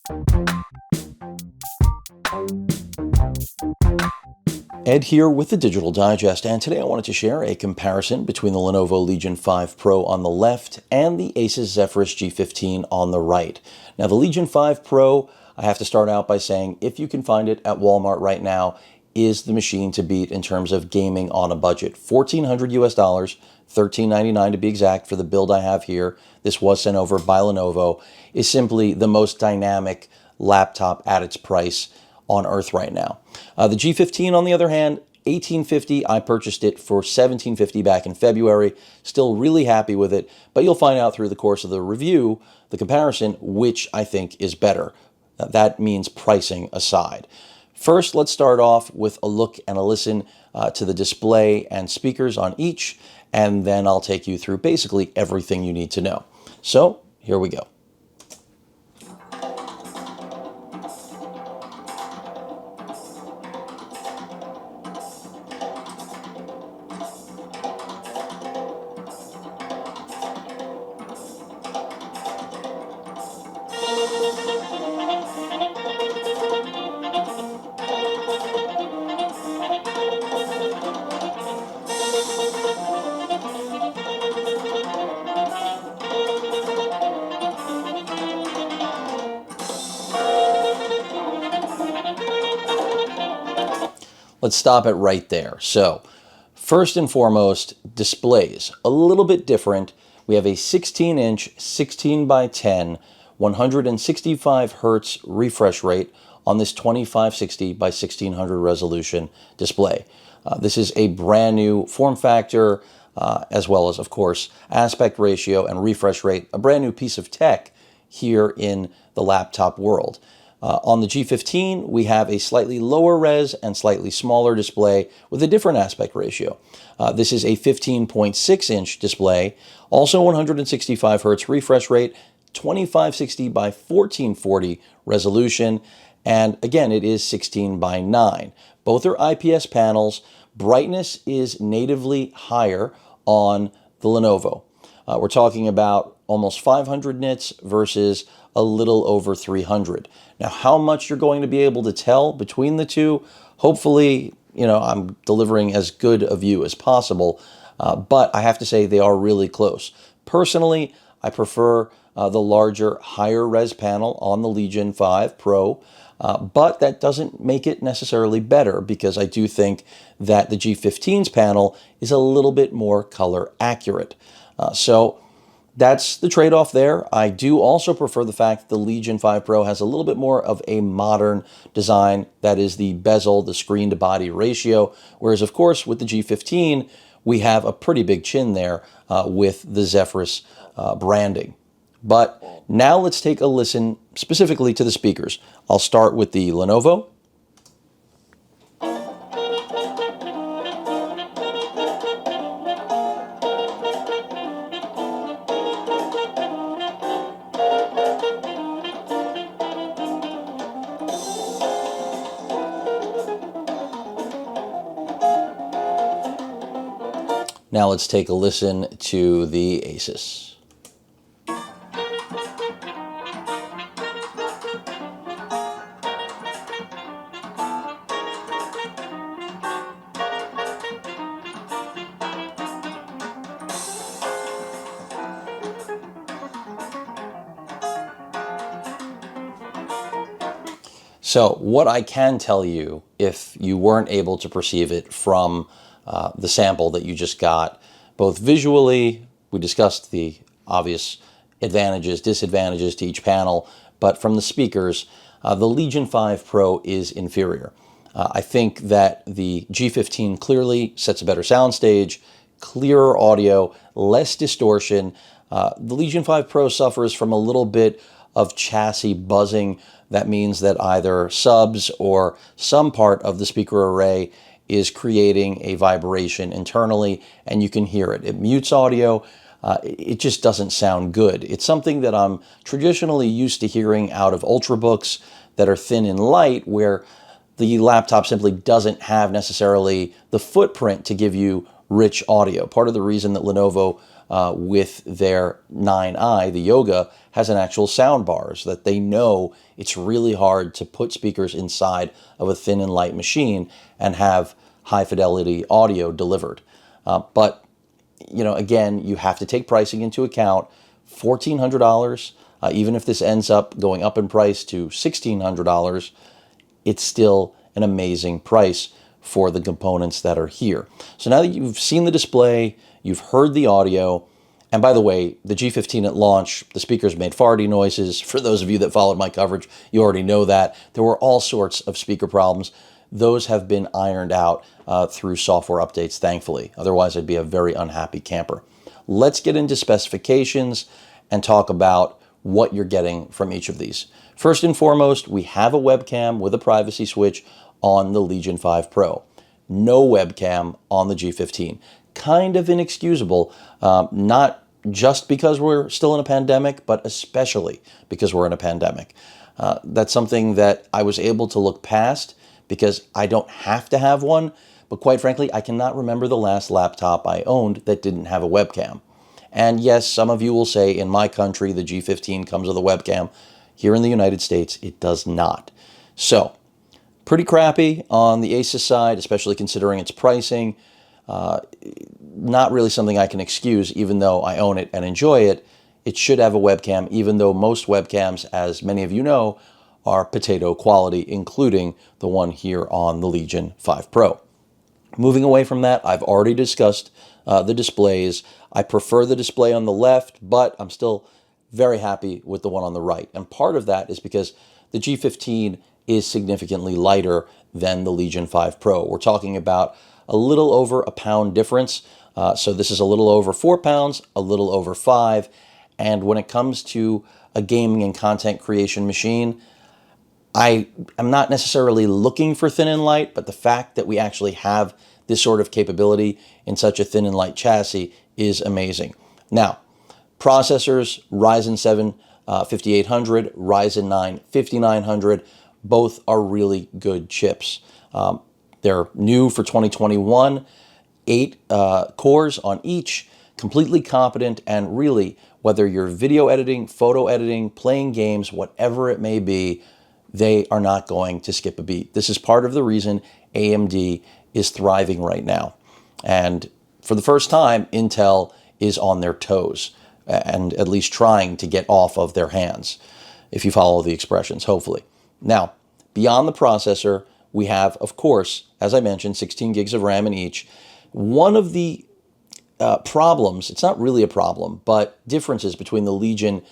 Ed here with the Digital Digest, and today I wanted to share a comparison between the Lenovo Legion 5 Pro on the left and the Asus Zephyrus G15 on the right. Now the Legion 5 Pro, I have to start out by saying, if you can find it at Walmart right now, is the machine to beat in terms of gaming on a budget. $1,400 US, $13.99 to be exact for the build I have here. This was sent over by Lenovo. Is simply the most dynamic laptop at its price on earth right now. The G15, on the other hand, $1,850. I purchased it for $1,750 back in February. Still really happy with it, but you'll find out through the course of the review, the comparison, which I think is better. That means pricing aside. First, let's start off with a look and a listen to the display and speakers on each, and then I'll take you through basically everything you need to know. So, here we go. Let's stop it right there. So, first and foremost, displays. A little bit different. We have a 16-inch, 16 by 10, 165 hertz refresh rate on this 2560 by 1600 resolution display. This is a brand new form factor, as well as, of course, aspect ratio and refresh rate, a brand new piece of tech here in the laptop world. On the G15, we have a slightly lower res and slightly smaller display with a different aspect ratio. This is a 15.6-inch display, also 165 hertz refresh rate, 2560 by 1440 resolution, and again, it is 16 by 9. Both are IPS panels. Brightness is natively higher on the Lenovo. We're talking about almost 500 nits versus a little over 300. Now, how much you're going to be able to tell between the two, hopefully, I'm delivering as good a view as possible, but I have to say they are really close. Personally, I prefer the larger, higher res panel on the Legion 5 Pro, but that doesn't make it necessarily better because I do think that the G15's panel is a little bit more color accurate. So that's the trade-off there. I do also prefer the fact that the Legion 5 Pro has a little bit more of a modern design. That is the bezel, the screen-to-body ratio, whereas, of course, with the G15, we have a pretty big chin there with the Zephyrus branding. But now let's take a listen specifically to the speakers. I'll start with the Lenovo. Now let's take a listen to the Asus. So what I can tell you, if you weren't able to perceive it from the sample that you just got, both visually, we discussed the obvious advantages, disadvantages to each panel, but from the speakers, the Legion 5 Pro is inferior. I think that the G15 clearly sets a better soundstage, clearer audio, less distortion. The Legion 5 Pro suffers from a little bit of chassis buzzing. That means that either subs or some part of the speaker array is creating a vibration internally, and you can hear it. It mutes audio. It just doesn't sound good. It's something that I'm traditionally used to hearing out of Ultrabooks that are thin and light, where the laptop simply doesn't have necessarily the footprint to give you rich audio. Part of the reason that Lenovo with their 9i, the Yoga, has an actual sound bar, so that they know it's really hard to put speakers inside of a thin and light machine and have high fidelity audio delivered. But again, you have to take pricing into account. $1,400, even if this ends up going up in price to $1,600, it's still an amazing price for the components that are here. So now that you've seen the display, you've heard the audio, and by the way, the G15 at launch, the speakers made farty noises. For those of you that followed my coverage, you already know that. There were all sorts of speaker problems. Those have been ironed out through software updates, thankfully. Otherwise, I'd be a very unhappy camper. Let's get into specifications and talk about what you're getting from each of these. First and foremost, we have a webcam with a privacy switch on the Legion 5 Pro. No webcam on the G15. Kind of inexcusable, not just because we're still in a pandemic, but especially because we're in a pandemic. That's something that I was able to look past because I don't have to have one, but quite frankly, I cannot remember the last laptop I owned that didn't have a webcam. And yes, some of you will say in my country, the G15 comes with a webcam. Here in the United States, it does not. So, pretty crappy on the Asus side, especially considering its pricing. Not really something I can excuse, even though I own it and enjoy it. It should have a webcam, even though most webcams, as many of you know, are potato quality, including the one here on the Legion 5 Pro. Moving away from that, I've already discussed the displays. I prefer the display on the left, but I'm still very happy with the one on the right. And part of that is because the G15 is significantly lighter than the Legion 5 Pro. We're talking about a little over a pound difference. So this is a little over 4 pounds, a little over 5. And when it comes to a gaming and content creation machine, I am not necessarily looking for thin and light, but the fact that we actually have this sort of capability in such a thin and light chassis is amazing. Now, processors, Ryzen 7 5800, Ryzen 9 5900, both are really good chips. They're new for 2021, 8 cores on each, completely competent, and really, whether you're video editing, photo editing, playing games, whatever it may be, they are not going to skip a beat. This is part of the reason AMD is thriving right now. And for the first time, Intel is on their toes and at least trying to get off of their hands, if you follow the expressions, hopefully. Now, beyond the processor, we have, of course, as I mentioned, 16 gigs of RAM in each. One of the problems, it's not really a problem, but differences between the Legion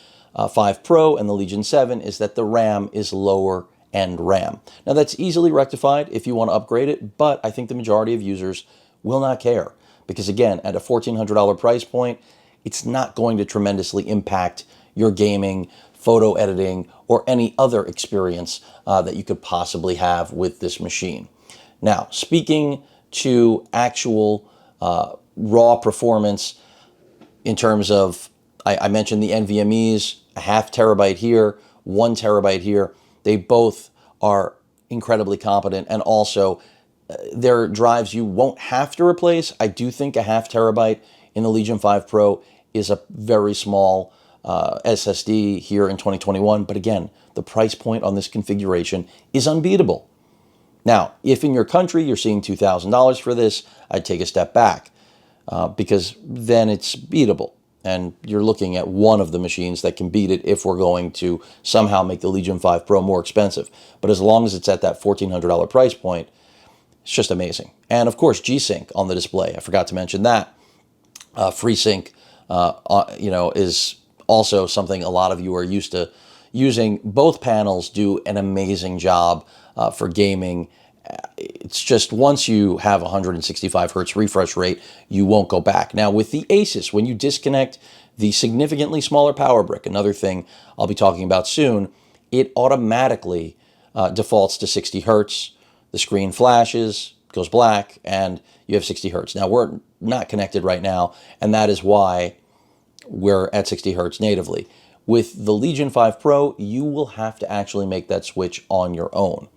5 Pro and the Legion 7 is that the RAM is lower end RAM. Now that's easily rectified if you want to upgrade it, but I think the majority of users will not care because again, at a $1,400 price point, it's not going to tremendously impact your gaming, photo editing, or any other experience that you could possibly have with this machine. Now, speaking to actual raw performance in terms of, I mentioned the NVMEs, a 0.5 terabyte here, 1 terabyte here. They both are incredibly competent, and also they're drives you won't have to replace. I do think a 0.5 terabyte in the Legion 5 Pro is a very small SSD here in 2021, but again, the price point on this configuration is unbeatable. Now, if in your country you're seeing $2,000 for this, I'd take a step back because then it's beatable. And you're looking at one of the machines that can beat it if we're going to somehow make the Legion 5 Pro more expensive. But as long as it's at that $1,400 price point, it's just amazing. And of course, G-Sync on the display. I forgot to mention that. FreeSync, is also something a lot of you are used to using. Both panels do an amazing job for gaming. It's just once you have 165 hertz refresh rate, you won't go back. Now with the Asus, when you disconnect the significantly smaller power brick, another thing I'll be talking about soon, it automatically defaults to 60 hertz. The screen flashes, goes black, and you have 60 hertz. Now we're not connected right now, and that is why we're at 60 hertz natively. With the Legion 5 Pro, you will have to actually make that switch on your own.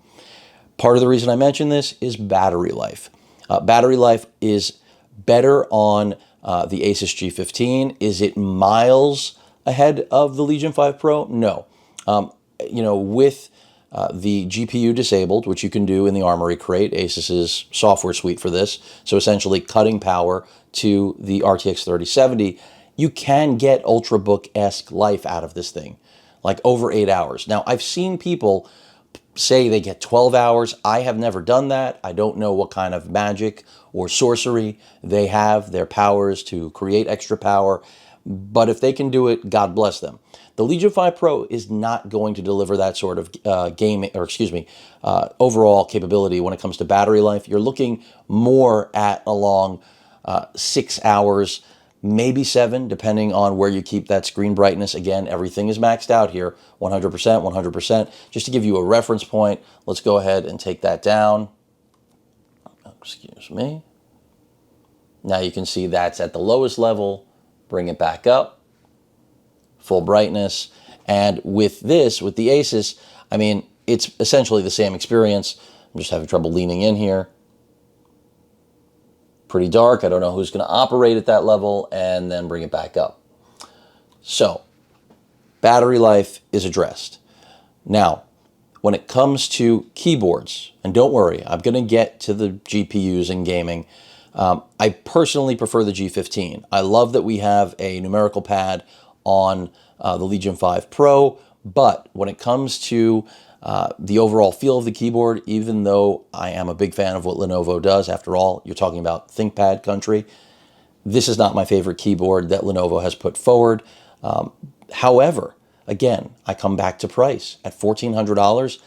Part of the reason I mention this is battery life. Battery life is better on the Asus G15. Is it miles ahead of the Legion 5 Pro? No. With the GPU disabled, which you can do in the Armory Crate, Asus's software suite for this, so essentially cutting power to the RTX 3070, you can get Ultrabook-esque life out of this thing, like over 8 hours. Now, I've seen people say they get 12 hours. I have never done that. I don't know what kind of magic or sorcery they have, their powers to create extra power, but if they can do it, God bless them. The Legion 5 Pro is not going to deliver that sort of overall capability when it comes to battery life. You're looking more at along 6 hours, maybe 7, depending on where you keep that screen brightness. Again, everything is maxed out here, 100%, 100%. Just to give you a reference point, let's go ahead and take that down. Excuse me. Now you can see that's at the lowest level. Bring it back up, full brightness. And with this, with the Asus, I mean, it's essentially the same experience. I'm just having trouble leaning in here. Pretty dark. I don't know who's going to operate at that level, and then bring it back up. So, battery life is addressed. Now, when it comes to keyboards, and don't worry, I'm going to get to the GPUs in gaming. I personally prefer the G15. I love that we have a numerical pad on the Legion 5 Pro, but when it comes to the overall feel of the keyboard, even though I am a big fan of what Lenovo does, after all, you're talking about ThinkPad country, this is not my favorite keyboard that Lenovo has put forward. However, again, I come back to price. At $1,400,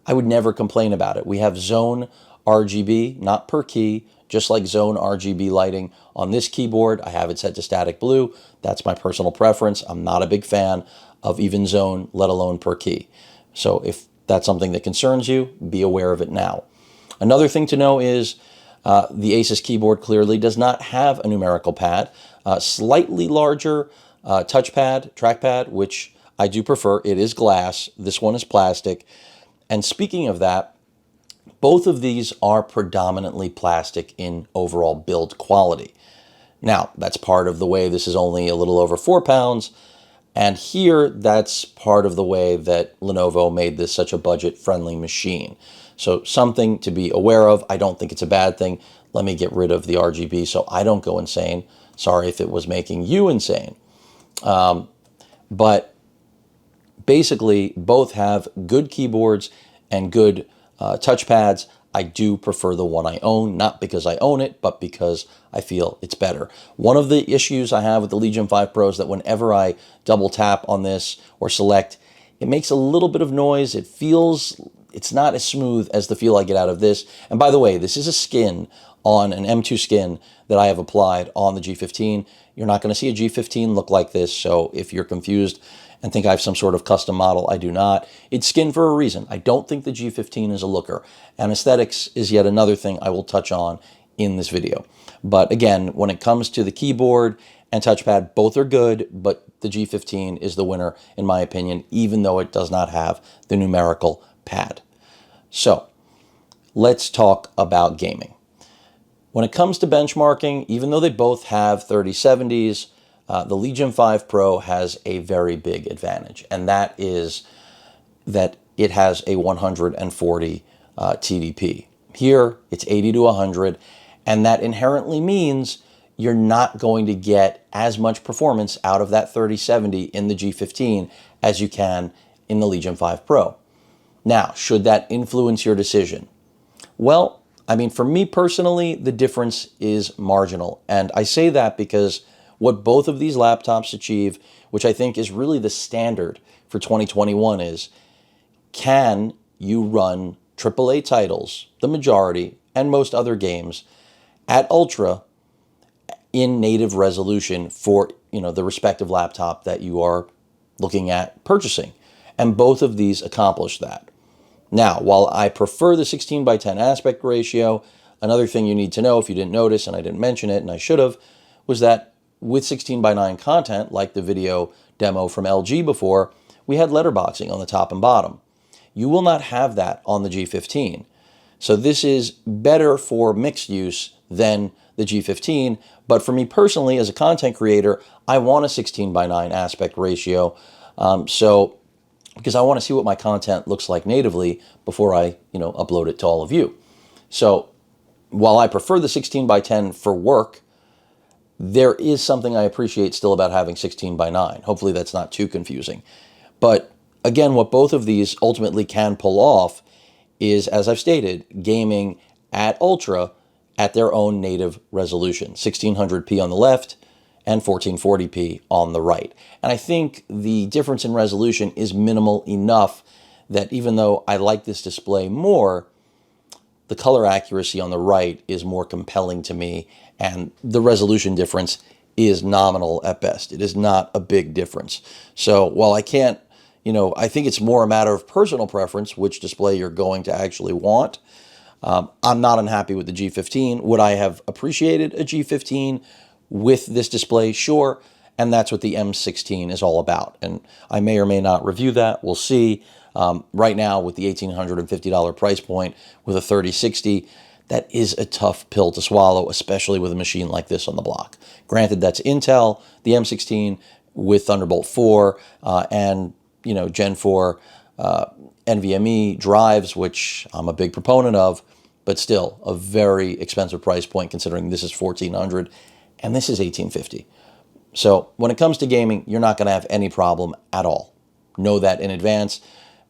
I would never complain about it. We have Zone RGB, not per key, just like Zone RGB lighting on this keyboard. I have it set to static blue. That's my personal preference. I'm not a big fan of even Zone, let alone per key. So if that's something that concerns you, be aware of it now. Another thing to know is the Asus keyboard clearly does not have a numerical pad. Slightly larger trackpad, which I do prefer. It is glass. This one is plastic. And speaking of that, both of these are predominantly plastic in overall build quality. Now, that's part of the way this is only a little over 4 pounds. And here, that's part of the way that Lenovo made this such a budget-friendly machine. So something to be aware of. I don't think it's a bad thing. Let me get rid of the RGB so I don't go insane. Sorry if it was making you insane. But basically, both have good keyboards and good touchpads. I do prefer the one I own, not because I own it, but because I feel it's better. One of the issues I have with the Legion 5 Pro is that whenever I double tap on this or select, it makes a little bit of noise. It's not as smooth as the feel I get out of this. And by the way, this is a skin on an M2 skin that I have applied on the G15. You're not going to see a G15 look like this, so if you're confused and think I have some sort of custom model, I do not. It's skin for a reason. I don't think the G15 is a looker. And aesthetics is yet another thing I will touch on in this video. But again, when it comes to the keyboard and touchpad, both are good, but the G15 is the winner, in my opinion, even though it does not have the numerical pad. So, let's talk about gaming. When it comes to benchmarking, even though they both have 3070s, the Legion 5 Pro has a very big advantage, and that is that it has a 140 TDP. Here, it's 80 to 100, and that inherently means you're not going to get as much performance out of that 3070 in the G15 as you can in the Legion 5 Pro. Now, should that influence your decision? Well, I mean, for me personally, the difference is marginal, and I say that because what both of these laptops achieve, which I think is really the standard for 2021, is can you run AAA titles, the majority, and most other games at Ultra in native resolution for the respective laptop that you are looking at purchasing. And both of these accomplish that. Now, while I prefer the 16:10 aspect ratio, another thing you need to know if you didn't notice, and I didn't mention it, and I should have, was that with 16:9 content, like the video demo from LG before, we had letterboxing on the top and bottom. You will not have that on the G15. So this is better for mixed use than the G15. But for me personally, as a content creator, I want a 16:9 aspect ratio. Because I want to see what my content looks like natively before I, upload it to all of you. So while I prefer the 16:10 for work, there is something I appreciate still about having 16:9. Hopefully that's not too confusing. But again, what both of these ultimately can pull off is, as I've stated, gaming at ultra at their own native resolution, 1600p on the left and 1440p on the right. And I think the difference in resolution is minimal enough that even though I like this display more, the color accuracy on the right is more compelling to me, and the resolution difference is nominal at best. It is not a big difference. So while I can't, I think it's more a matter of personal preference, which display you're going to actually want. I'm not unhappy with the G15. Would I have appreciated a G15 with this display? Sure. And that's what the M16 is all about. And I may or may not review that. We'll see. Right now, with the $1,850 price point with a 3060, that is a tough pill to swallow, especially with a machine like this on the block. Granted, that's Intel, the M16 with Thunderbolt 4 and Gen 4 NVMe drives, which I'm a big proponent of, but still a very expensive price point considering this is $1,400 and this is $1,850. So when it comes to gaming, you're not going to have any problem at all. Know that in advance.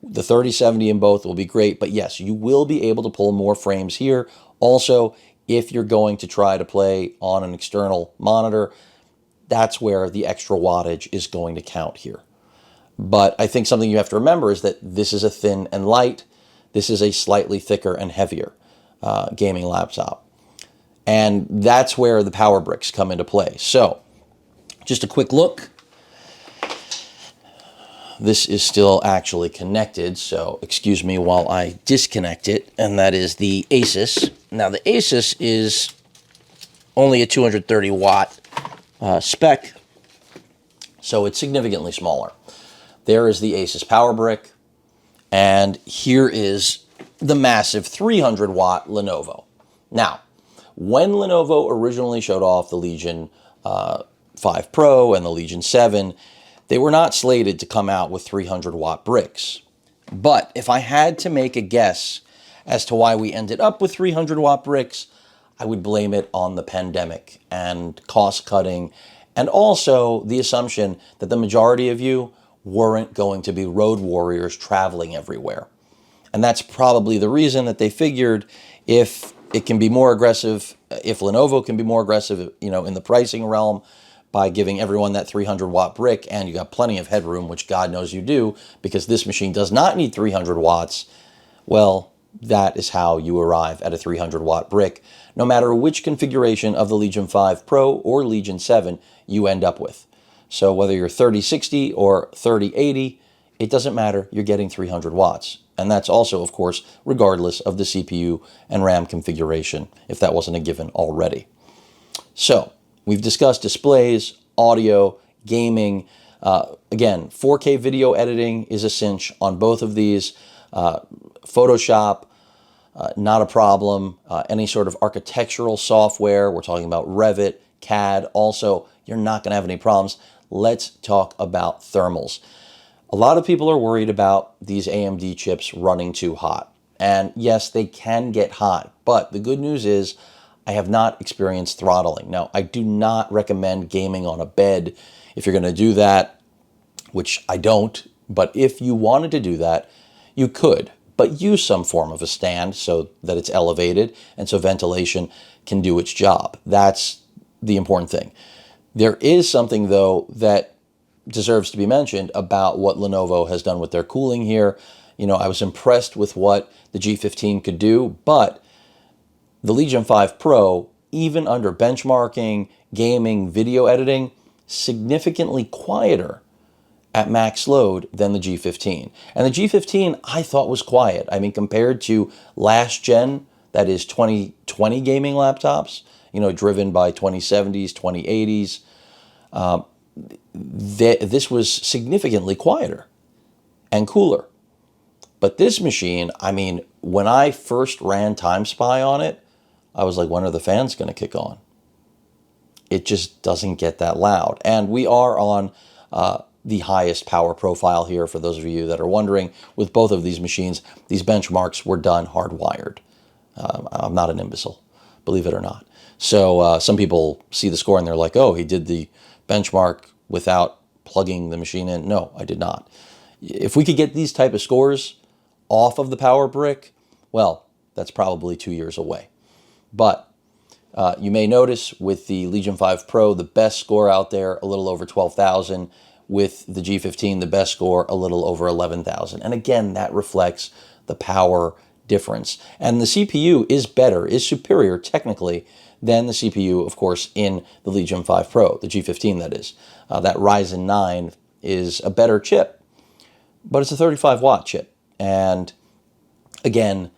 The 3070 in both will be great, but yes, you will be able to pull more frames here. Also, if you're going to try to play on an external monitor, that's where the extra wattage is going to count here. But I think something you have to remember is that this is a thin and light. This is a slightly thicker and heavier gaming laptop. And that's where the power bricks come into play. So just a quick look. This is still actually connected, so excuse me while I disconnect it, and that is the Asus. Now the Asus is only a 230 watt spec, so it's significantly smaller. There is the Asus power brick, and here is the massive 300 watt Lenovo. Now, when Lenovo originally showed off the Legion 5 Pro and the Legion 7, they were not slated to come out with 300 watt bricks. But if I had to make a guess as to why we ended up with 300 watt bricks, I would blame it on the pandemic and cost cutting, and also the assumption that the majority of you weren't going to be road warriors traveling everywhere. And that's probably the reason that they figured if it can be more aggressive, if Lenovo can be more aggressive, in the pricing realm, by giving everyone that 300 watt brick, and you got plenty of headroom, which God knows you do, because this machine does not need 300 watts, well, that is how you arrive at a 300 watt brick, no matter which configuration of the Legion 5 Pro or Legion 7 you end up with. So whether you're 3060 or 3080, it doesn't matter, you're getting 300 watts. And that's also, of course, regardless of the CPU and RAM configuration, if that wasn't a given already. So, we've discussed displays, audio, gaming. Again, 4K video editing is a cinch on both of these. Photoshop, not a problem. Any sort of architectural software, we're talking about Revit, CAD, also, you're not going to have any problems. Let's talk about thermals. A lot of people are worried about these AMD chips running too hot. And yes, they can get hot, but the good news is I have not experienced throttling. Now, I do not recommend gaming on a bed. If you're going to do that, which I don't, but if you wanted to do that, you could, but use some form of a stand so that it's elevated and so ventilation can do its job. That's the important thing. There is something, though, that deserves to be mentioned about what Lenovo has done with their cooling here. I was impressed with what the G15 could do, but the Legion 5 Pro, even under benchmarking, gaming, video editing, significantly quieter at max load than the G15. And the G15 I thought was quiet. I mean, compared to last gen, that is 2020 gaming laptops, driven by 2070s, 2080s, this was significantly quieter and cooler. But this machine, I mean, when I first ran Time Spy on it, I was like, when are the fans going to kick on? it just doesn't get that loud. And we are on the highest power profile here, for those of you that are wondering. With both of these machines, these benchmarks were done hardwired. I'm not an imbecile, believe it or not. So some people see the score and they're like, oh, he did the benchmark without plugging the machine in. No, I did not. If we could get these type of scores off of the power brick, well, that's probably 2 years away. But you may notice with the Legion 5 Pro, the best score out there, a little over 12,000. With the G15, the best score, a little over 11,000. And again, that reflects the power difference. And the CPU is better, is superior technically than the CPU, of course, in the Legion 5 Pro, the G15 that is. That Ryzen 9 is a better chip, but it's a 35-watt chip. And again,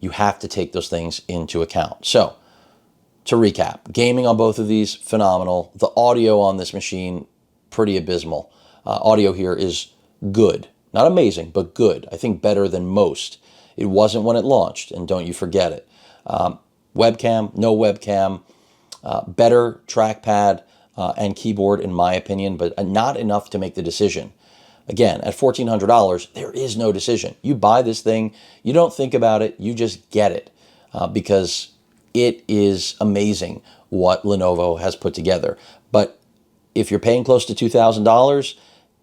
you have to take those things into account. So, to recap, gaming on both of these, phenomenal. The audio on this machine, pretty abysmal. Audio here is good. Not amazing, but good. I think better than most. It wasn't when it launched, and don't you forget it. Webcam, no webcam, better trackpad and keyboard in my opinion, but not enough to make the decision. Again, at $1,400, there is no decision. You buy this thing, you don't think about it, you just get it because it is amazing what Lenovo has put together. But if you're paying close to $2,000,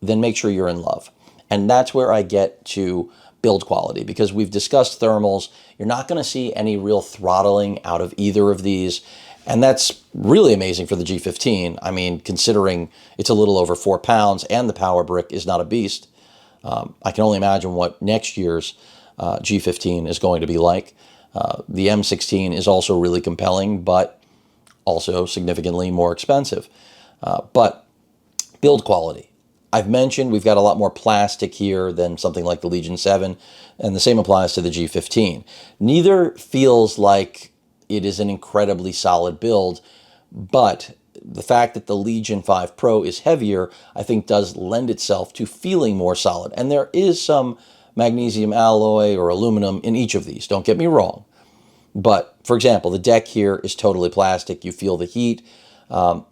then make sure you're in love. And that's where I get to build quality, because we've discussed thermals. You're not going to see any real throttling out of either of these. And that's really amazing for the G15. I mean, considering it's a little over 4 pounds and the power brick is not a beast. I can only imagine what next year's G15 is going to be like. The M16 is also really compelling, but also significantly more expensive. But build quality. I've mentioned we've got a lot more plastic here than something like the Legion 7, and the same applies to the G15. Neither feels like it is an incredibly solid build, but the fact that the Legion 5 Pro is heavier, I think does lend itself to feeling more solid. And there is some magnesium alloy or aluminum in each of these, don't get me wrong. But, for example, the deck here is totally plastic. You feel the heat.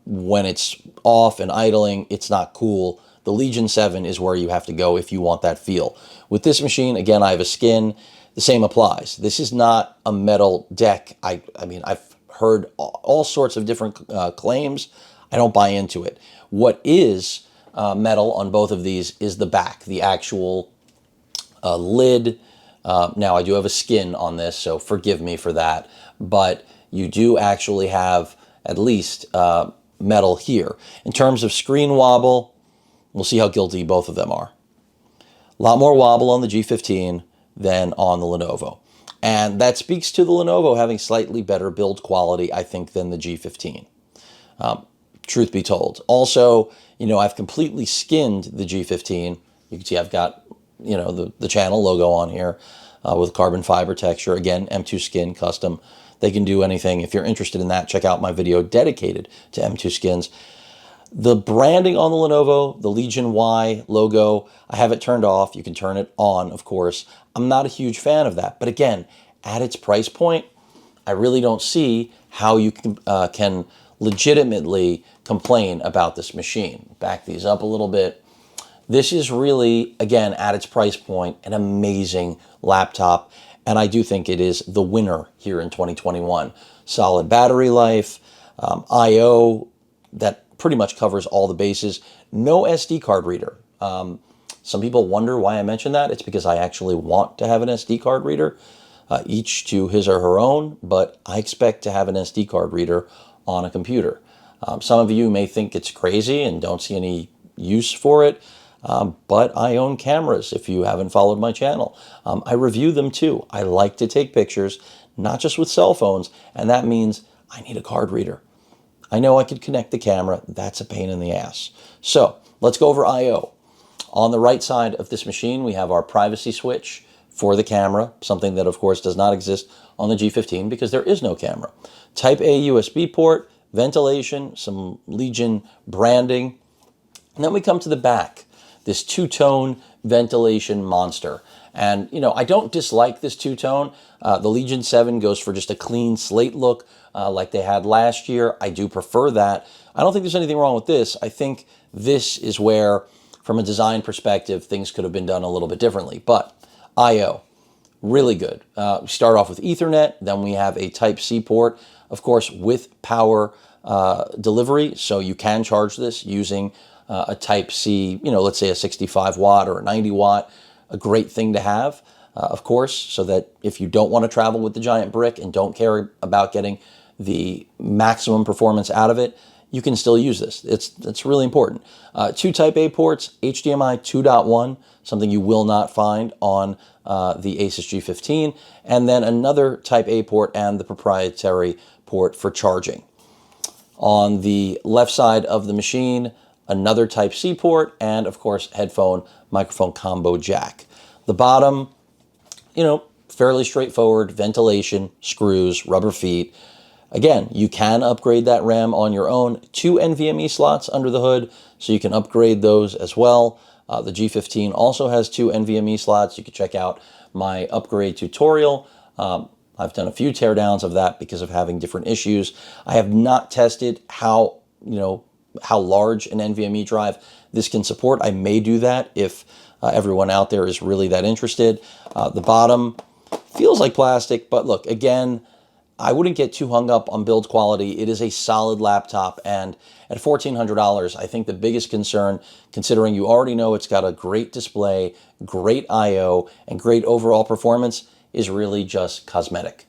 When it's off and idling, it's not cool. The Legion 7 is where you have to go if you want that feel. With this machine, again, I have a skin. The same applies. This is not a metal deck. I mean, I've heard all sorts of different claims. I don't buy into it. What is metal on both of these is the back, the actual lid. Now, I do have a skin on this, so forgive me for that. But you do actually have at least metal here. In terms of screen wobble, we'll see how guilty both of them are. A lot more wobble on the G15 than on the Lenovo. And that speaks to the Lenovo having slightly better build quality, I think, than the G15. Truth be told. Also, you know, I've completely skinned the G15. You can see I've got, you know, the channel logo on here with carbon fiber texture. Again, M2 Skin custom. They can do anything. If you're interested in that, check out my video dedicated to M2 skins. The branding on the Lenovo, the Legion Y logo, I have it turned off. You can turn it on, of course. I'm not a huge fan of that. But again, at its price point, I really don't see how you can legitimately complain about this machine. Back these up a little bit. This is really, again, at its price point, an amazing laptop. And I do think it is the winner here in 2021. Solid battery life, I/O that pretty much covers all the bases. No SD card reader. Some people wonder why I mention that. It's because I actually want to have an SD card reader, each to his or her own, but I expect to have an SD card reader on a computer. Some of you may think it's crazy and don't see any use for it, but I own cameras if you haven't followed my channel. I review them too. I like to take pictures, not just with cell phones, and that means I need a card reader. I know I could connect the camera. That's a pain in the ass. So let's go over I/O. On the right side of this machine, we have our privacy switch for the camera, something that, of course, does not exist on the G15 because there is no camera. Type A USB port, ventilation, some Legion branding. And then we come to the back, this two-tone ventilation monster. And, I don't dislike this two-tone. The Legion 7 goes for just a clean slate look like they had last year. I do prefer that. I don't think there's anything wrong with this. I think this is where, from a design perspective, things could have been done a little bit differently. But I/O, really good. We start off with Ethernet, then we have a Type-C port, of course, with power delivery, so you can charge this using a Type-C, let's say a 65 watt or a 90 watt, a great thing to have, of course, so that if you don't want to travel with the giant brick and don't care about getting the maximum performance out of it, you can still use this. It's really important. Two Type-A ports, HDMI 2.1, something you will not find on the Asus G15, and then another Type-A port and the proprietary port for charging. On the left side of the machine, another Type-C port, and of course, headphone microphone combo jack. The bottom, fairly straightforward, ventilation, screws, rubber feet. Again, you can upgrade that RAM on your own. 2 NVMe slots under the hood, so you can upgrade those as well. The G15 also has 2 NVMe slots. You can check out my upgrade tutorial. I've done a few teardowns of that because of having different issues. I have not tested how large an NVMe drive this can support. I may do that if everyone out there is really that interested. The bottom feels like plastic, but look, again, I wouldn't get too hung up on build quality. It is a solid laptop, and at $1,400, I think the biggest concern, considering you already know it's got a great display, great I/O, and great overall performance, is really just cosmetic.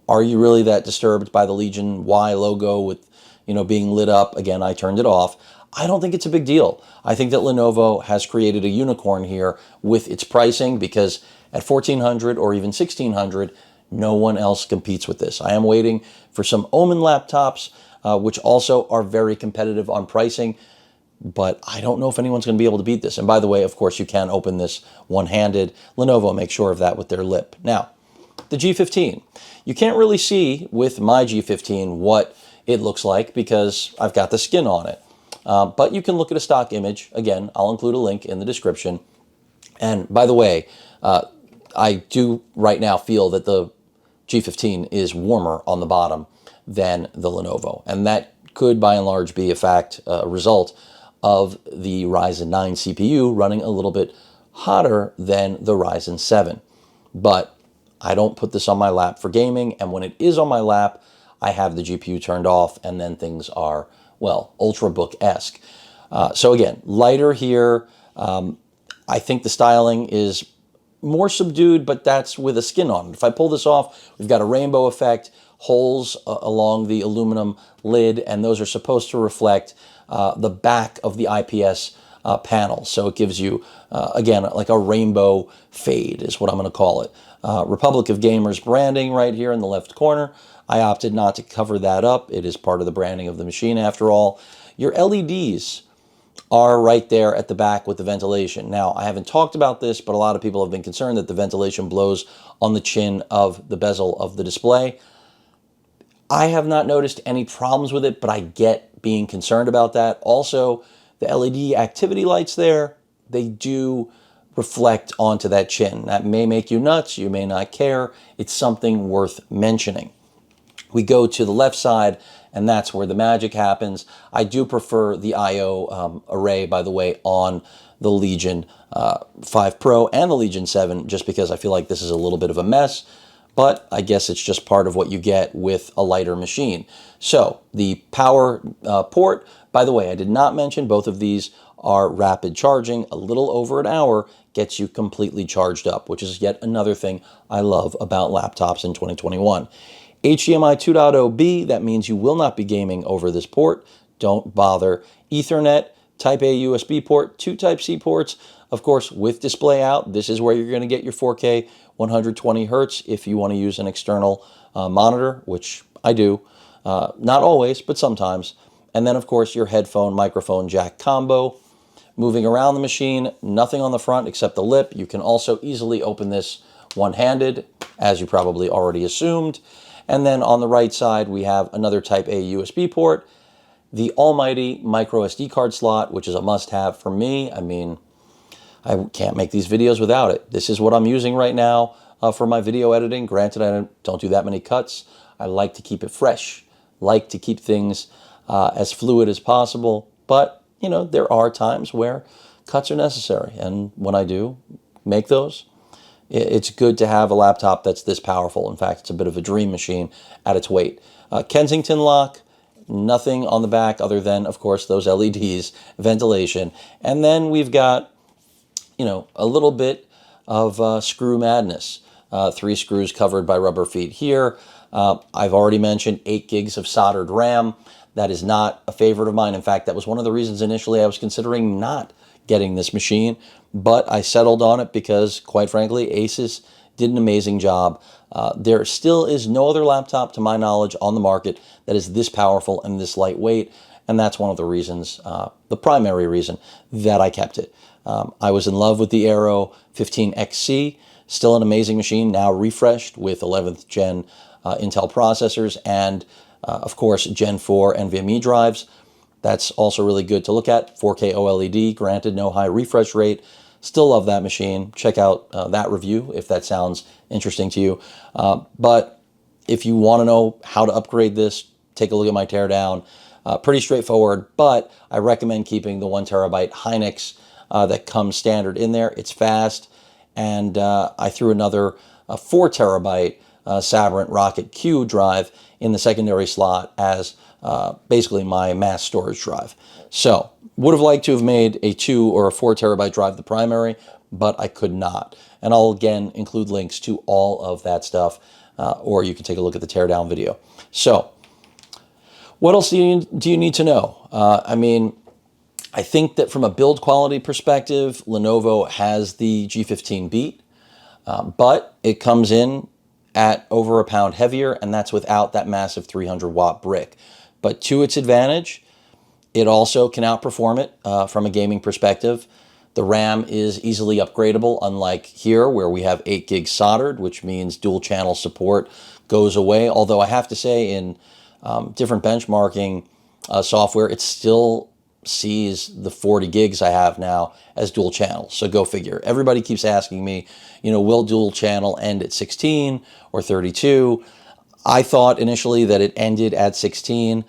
Are you really that disturbed by the Legion Y logo with, being lit up? Again, I turned it off. I don't think it's a big deal. I think that Lenovo has created a unicorn here with its pricing, because at $1,400 or even $1,600, no one else competes with this. I am waiting for some Omen laptops, which also are very competitive on pricing, but I don't know if anyone's going to be able to beat this. And by the way, of course, you can open this one-handed. Lenovo makes sure of that with their lip. Now, the G15. You can't really see with my G15 what it looks like because I've got the skin on it. But you can look at a stock image. Again, I'll include a link in the description. And by the way, I do right now feel that the G15 is warmer on the bottom than the Lenovo. And that could, by and large, be a result of the Ryzen 9 CPU running a little bit hotter than the Ryzen 7. But I don't put this on my lap for gaming, and when it is on my lap, I have the GPU turned off, and then things are, well, Ultrabook-esque. So again, lighter here. I think the styling is more subdued, but that's with a skin on it. If I pull this off, we've got a rainbow effect, holes along the aluminum lid, and those are supposed to reflect the back of the IPS panel. So it gives you, again, like a rainbow fade is what I'm going to call it. Republic of Gamers branding right here in the left corner. I opted not to cover that up. It is part of the branding of the machine after all. Your LEDs are right there at the back with the ventilation. Now, I haven't talked about this, but a lot of people have been concerned that the ventilation blows on the chin of the bezel of the display. I have not noticed any problems with it, but I get being concerned about that. Also, the LED activity lights there, they do reflect onto that chin. That may make you nuts. You may not care. It's something worth mentioning. We go to the left side, and that's where the magic happens. I do prefer the I/O array, by the way, on the Legion 5 Pro and the Legion 7, just because I feel like this is a little bit of a mess, but I guess it's just part of what you get with a lighter machine. So the power port, by the way, I did not mention both of these are rapid charging. A little over an hour gets you completely charged up, which is yet another thing I love about laptops in 2021. HDMI 2.0B, that means you will not be gaming over this port. Don't bother. Ethernet, Type-A USB port, 2 Type-C ports. Of course, with display out, this is where you're going to get your 4K 120 hertz if you want to use an external monitor, which I do. Not always, but sometimes. And then, of course, your headphone microphone jack combo. Moving around the machine, nothing on the front except the lip. You can also easily open this one-handed, as you probably already assumed. And then on the right side, we have another Type-A USB port, the almighty micro SD card slot, which is a must-have for me. I mean, I can't make these videos without it. This is what I'm using right now for my video editing. Granted, I don't do that many cuts. I like to keep it fresh, like to keep things as fluid as possible. But, you know, there are times where cuts are necessary. And when I do make those, it's good to have a laptop that's this powerful. In fact, it's a bit of a dream machine at its weight. Kensington lock, nothing on the back other than, of course, those LEDs, ventilation. And then we've got, you know, a little bit of screw madness. 3 screws covered by rubber feet here. I've already mentioned 8 gigs of soldered RAM. That is not a favorite of mine. In fact, that was one of the reasons initially I was considering not getting this machine, but I settled on it because, quite frankly, Asus did an amazing job. There still is no other laptop, to my knowledge, on the market that is this powerful and this lightweight, and that's one of the reasons, the primary reason, that I kept it. I was in love with the Aero 15XC, still an amazing machine, now refreshed with 11th gen Intel processors and, of course, Gen 4 NVMe drives. That's also really good to look at. 4K OLED, granted no high refresh rate. Still love that machine. Check out that review if that sounds interesting to you. But if you want to know how to upgrade this, take a look at my teardown. Pretty straightforward, but I recommend keeping the 1 terabyte Hynix that comes standard in there. It's fast, and I threw another 4 terabyte Sabrent Rocket Q drive in the secondary slot as basically my mass storage drive. So would have liked to have made a 2 or a 4 terabyte drive the primary, but I could not. And I'll again include links to all of that stuff, or you can take a look at the teardown video. So what else do you need to know? I mean, I think that from a build quality perspective, Lenovo has the G15 beat, but it comes in at over a pound heavier, and that's without that massive 300 watt brick. But to its advantage, it also can outperform it from a gaming perspective. The RAM is easily upgradable, unlike here where we have 8 gigs soldered, which means dual channel support goes away. Although I have to say in different benchmarking software, it still sees the 40 gigs I have now as dual channel. So go figure. Everybody keeps asking me, you know, will dual channel end at 16 or 32? I thought initially that it ended at 16,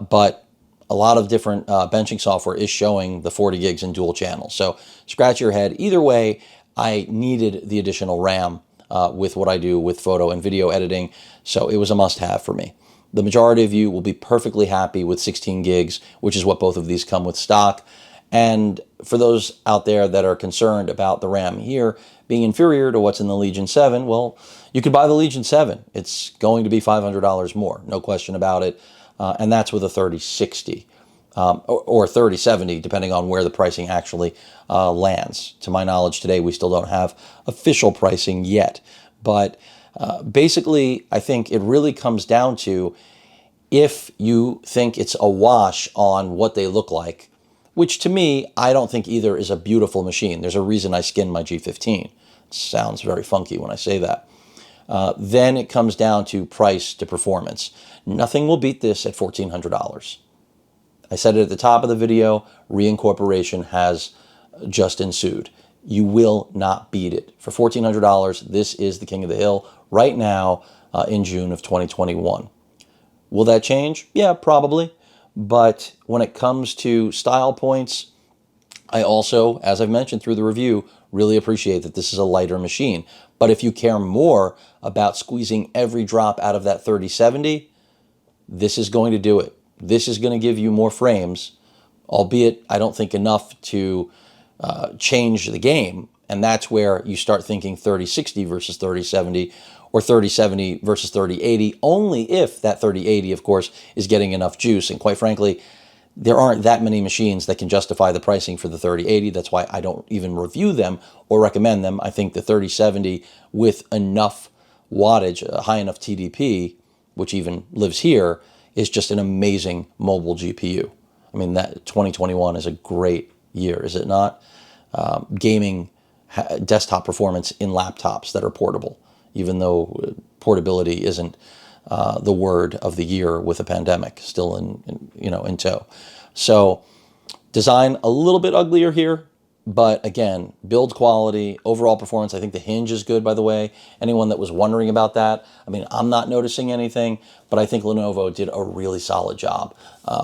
but a lot of different benching software is showing the 40 gigs in dual channel. So scratch your head. Either way, I needed the additional RAM with what I do with photo and video editing, so it was a must-have for me. The majority of you will be perfectly happy with 16 gigs, which is what both of these come with stock. And for those out there that are concerned about the RAM here being inferior to what's in the Legion 7, well, you could buy the Legion 7. It's going to be $500 more, no question about it. And that's with a 3060 or 3070, depending on where the pricing actually lands. To my knowledge today, we still don't have official pricing yet. But basically, I think it really comes down to if you think it's a wash on what they look like, which to me, I don't think either is a beautiful machine. There's a reason I skinned my G15. It sounds very funky when I say that. Then it comes down to price to performance. Nothing will beat this at $1,400. I said it at the top of the video, reincorporation has just ensued. You will not beat it. For $1,400, this is the king of the hill right now in June of 2021. Will that change? Yeah, probably. But when it comes to style points, I also, as I've mentioned through the review, really appreciate that this is a lighter machine. But if you care more about squeezing every drop out of that 3070, this is going to do it. This is going to give you more frames, albeit I don't think enough to change the game. And that's where you start thinking 3060 versus 3070 or 3070 versus 3080, only if that 3080, of course, is getting enough juice. And quite frankly, there aren't that many machines that can justify the pricing for the 3080. That's why I don't even review them or recommend them. I think the 3070 with enough wattage, a high enough TDP, which even lives here, is just an amazing mobile GPU. I mean, that 2021 is a great year, is it not? Gaming desktop performance in laptops that are portable, even though portability isn't the word of the year with a pandemic still in tow. So design a little bit uglier here, But again, build quality, overall performance. I think the hinge is good, by the way. Anyone that was wondering about that, I mean, I'm not noticing anything, but I think Lenovo did a really solid job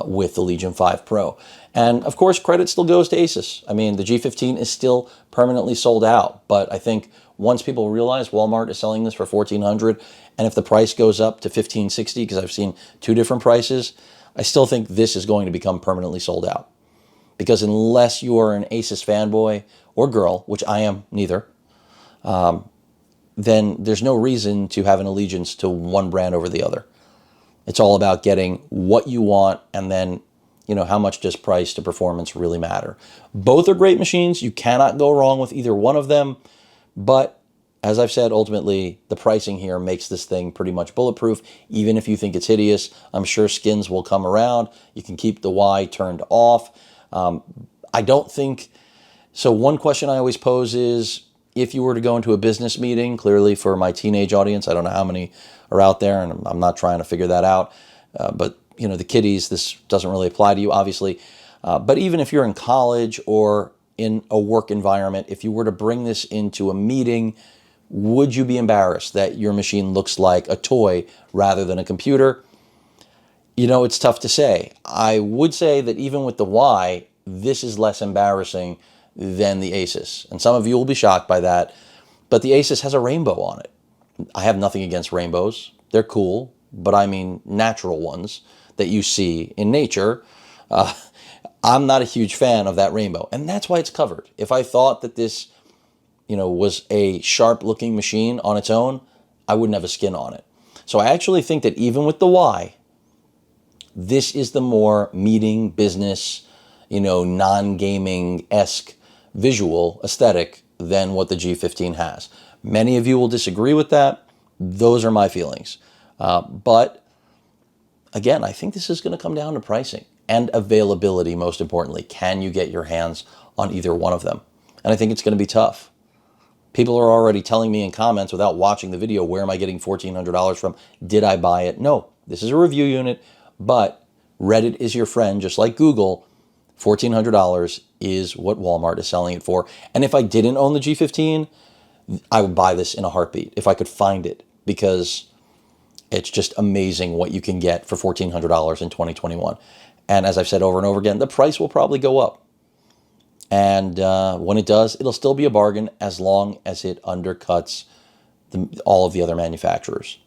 with the Legion 5 Pro. And of course, credit still goes to Asus. I mean, the G15 is still permanently sold out, but I think once people realize Walmart is selling this for $1,400, and if the price goes up to $1,560, because I've seen two different prices, I still think this is going to become permanently sold out. Because unless you are an Asus fanboy or girl, which I am neither, then there's no reason to have an allegiance to one brand over the other. It's all about getting what you want, and then, how much does price to performance really matter? Both are great machines. You cannot go wrong with either one of them. But as I've said, ultimately, the pricing here makes this thing pretty much bulletproof. Even if you think it's hideous, I'm sure skins will come around. You can keep the Y turned off. I don't think, so one question I always pose is, if you were to go into a business meeting, clearly for my teenage audience, I don't know how many are out there, and I'm not trying to figure that out, but the kiddies, this doesn't really apply to you, obviously. But even if you're in college or in a work environment, if you were to bring this into a meeting, would you be embarrassed that your machine looks like a toy rather than a computer? It's tough to say. I would say that even with the Y, this is less embarrassing than the Asus. And some of you will be shocked by that, but the Asus has a rainbow on it. I have nothing against rainbows. They're cool, but I mean natural ones that you see in nature. I'm not a huge fan of that rainbow, and that's why it's covered. If I thought that this, was a sharp-looking machine on its own, I wouldn't have a skin on it. So I actually think that even with the Y, this is the more meeting, business, non-gaming-esque visual aesthetic than what the G15 has. Many of you will disagree with that. Those are my feelings. But again, I think this is going to come down to pricing and availability, most importantly. Can you get your hands on either one of them? And I think it's going to be tough. People are already telling me in comments without watching the video, where am I getting $1,400 from? Did I buy it? No, this is a review unit. But Reddit is your friend, just like Google. $1,400 is what Walmart is selling it for. And if I didn't own the G15, I would buy this in a heartbeat if I could find it, because it's just amazing what you can get for $1,400 in 2021. And as I've said over and over again, the price will probably go up. And when it does, it'll still be a bargain as long as it undercuts all of the other manufacturers.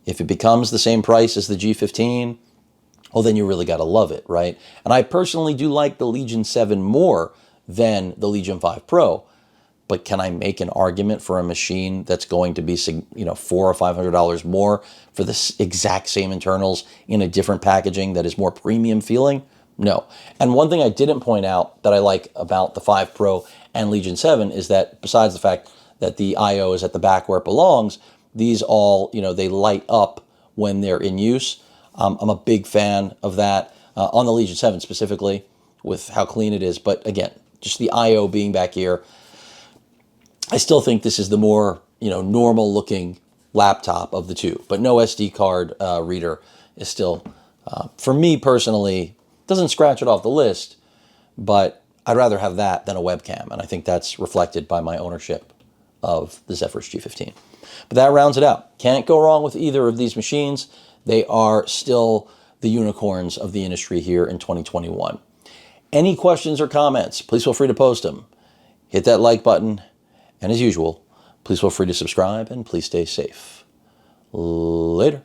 If it becomes the same price as the G15, well, then you really got to love it, right? And I personally do like the Legion 7 more than the Legion 5 Pro, but can I make an argument for a machine that's going to be, $400 or $500 more for the exact same internals in a different packaging that is more premium feeling? No. And one thing I didn't point out that I like about the 5 Pro and Legion 7 is that besides the fact that the I/O is at the back where it belongs, these all, they light up when they're in use. I'm a big fan of that on the Legion 7 specifically, with how clean it is. But again, just the I/O being back here, I still think this is the more, normal looking laptop of the two. But no SD card reader is still, for me personally, doesn't scratch it off the list, but I'd rather have that than a webcam. And I think that's reflected by my ownership of the Zephyrus G15. But that rounds it out. Can't go wrong with either of these machines. They are still the unicorns of the industry here in 2021. Any questions or comments, please feel free to post them. Hit that like button. And as usual, please feel free to subscribe, and please stay safe. Later.